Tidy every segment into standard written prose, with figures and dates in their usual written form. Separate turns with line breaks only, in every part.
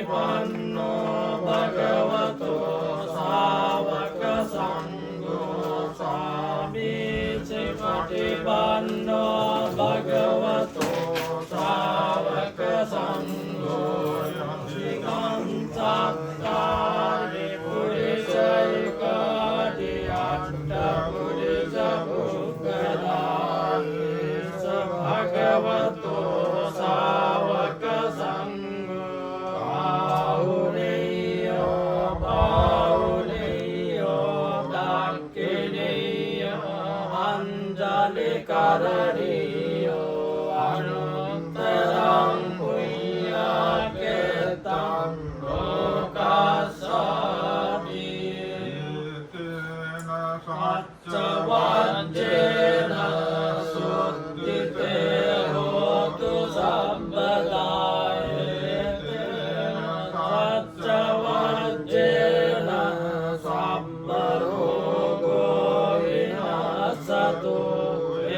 ปันโนภะคะวะโตสาวกสังโฆสามิจิปฏิปันโนภะคะวะโตสาวกสังโฆยัมปิกังจัตตาริปุริสยุกาติอัตตปุริสภุกตานิสัพพะคะวะโตสาวกสังโฆปาหุนิโยปาหุนิโยดักขินิโยอัญจลิการณิโยอนุตตรังปุญญาเกตังโลกัสสามิสัจจวัจเจนะสุติเตโหตุสัมปทาเอเตนะสัจจวัจเจนะสัพพะโรโควินาศตุเอ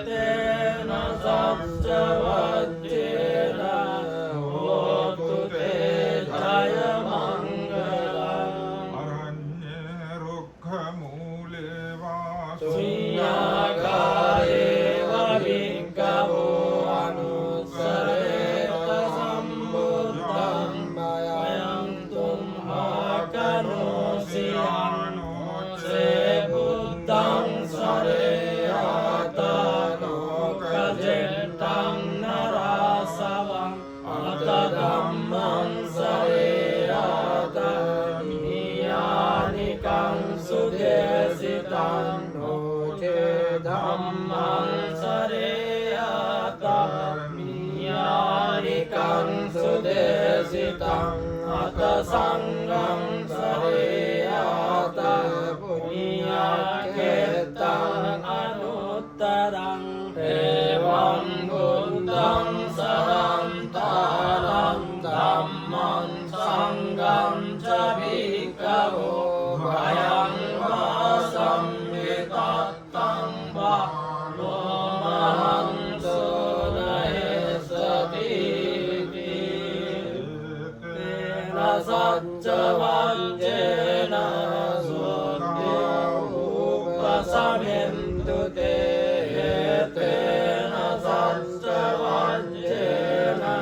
เตนะสัจจวัจเจนะโหตุเตชยมังคลัง
अरण्ये रुक्खमूले वा
สุญญากาเยวะวิงกะโวอนุสเรตสัมบุตตังมะยังตุมหากะโนสิยังโนเสบุตตังสเรยะตาโนกะเจตังนาราสวังอัตตธัมมังสเรยะตานิยานิกังสุเทสิตังโนเจธัมมังสเรยะตามิยานิกังสุเทสิตังอัตตสังฆังสเรยะตาปุญญาเกตังอนุตตรังเทวังบุญตังสรันตารังธัมมังสังฆังชะภิกขโวภยังวาสัมมิตัตตังวะโลมหันโสนะเหสติติเตนะสัจจวัจเจนะสุติอุปสัมเมนตุเตเตนะสัจจวัจเจนะ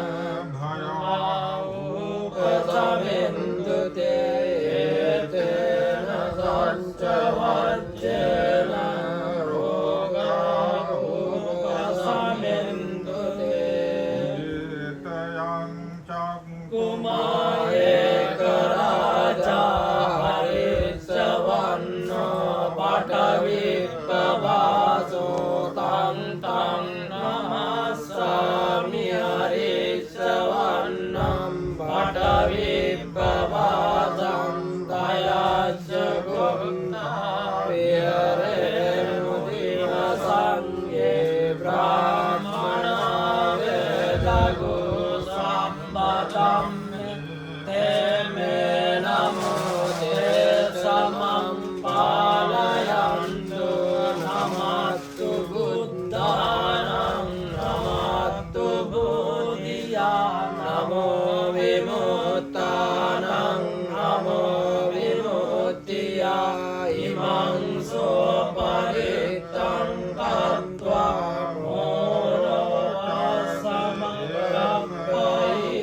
อุปสัมเมนตุเตเตนะสัจจวัจเจนะโรกะอุปสัมเมนตุเต
ตยังจัก
กุมาเอกราชาหริสวรรณปัทวิปวาโสตังตังนามัสสามิหริสวรรณัมปัทวิปวาสันตยาสกุณนาวิเรนุตินาสังเยพระมนาเวทกุสัมปตัมมิเตเมนะโมเตสมังปาลายันตุนะมัตตุพุทธานังนะมัตตุพุทธิยานะโมวิมุตตานังนะโมวิมุตติยาอิมังโสปะริตตังกัตถวาโมโนตัสสะมะกัปปะอิ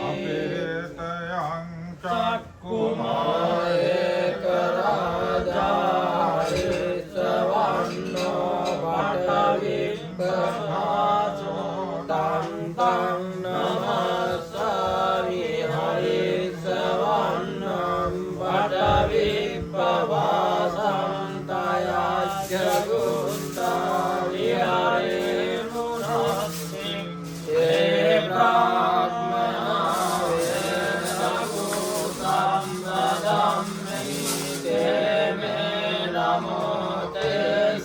อเปตยังจั
จั
ก
ก
กุ
กุ
มา
มาเอกราชาหิสวรรณปัทวิปภาโสตังตังนามัสสามิหริสวรรณัมปัทวิปภาสันตยาสกุณตาวิหาริมุนัสสิเทพรามนาเวสกุสัมปตัมมิเตเมนะโมเต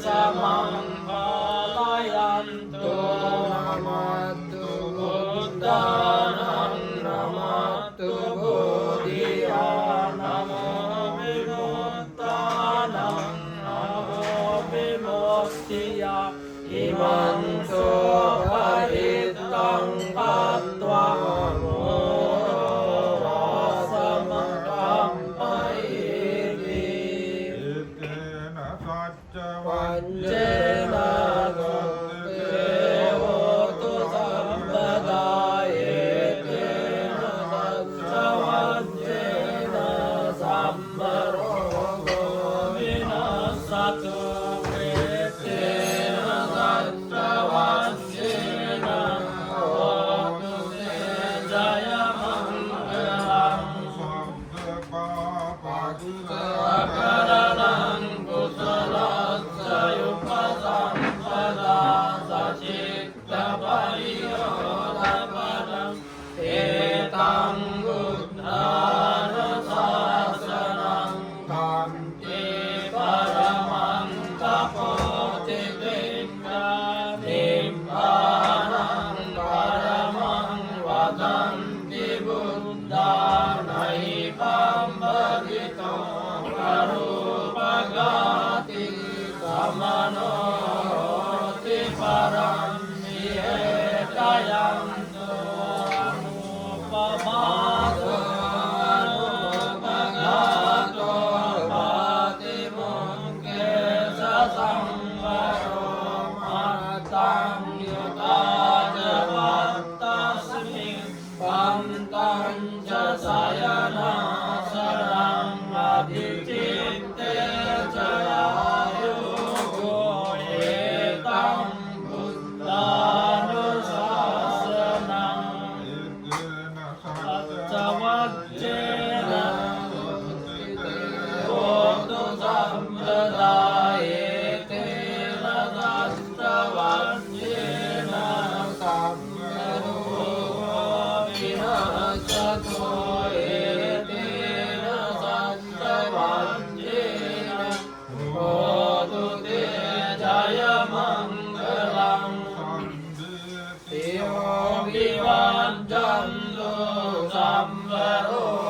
สมังคาลายันตุนะมัตตุพุทธานังนะมัตตุพุทธิยานะโมวิมุตตานังนะโมวิมุตติยาอิมันโสภริตังปัตตวาโมโร සතෝ ඒතේන සච්චවංචේන හෝතු තේ ජය මංගලං තේෝ විවජ්ජන්තු සම්වරෝ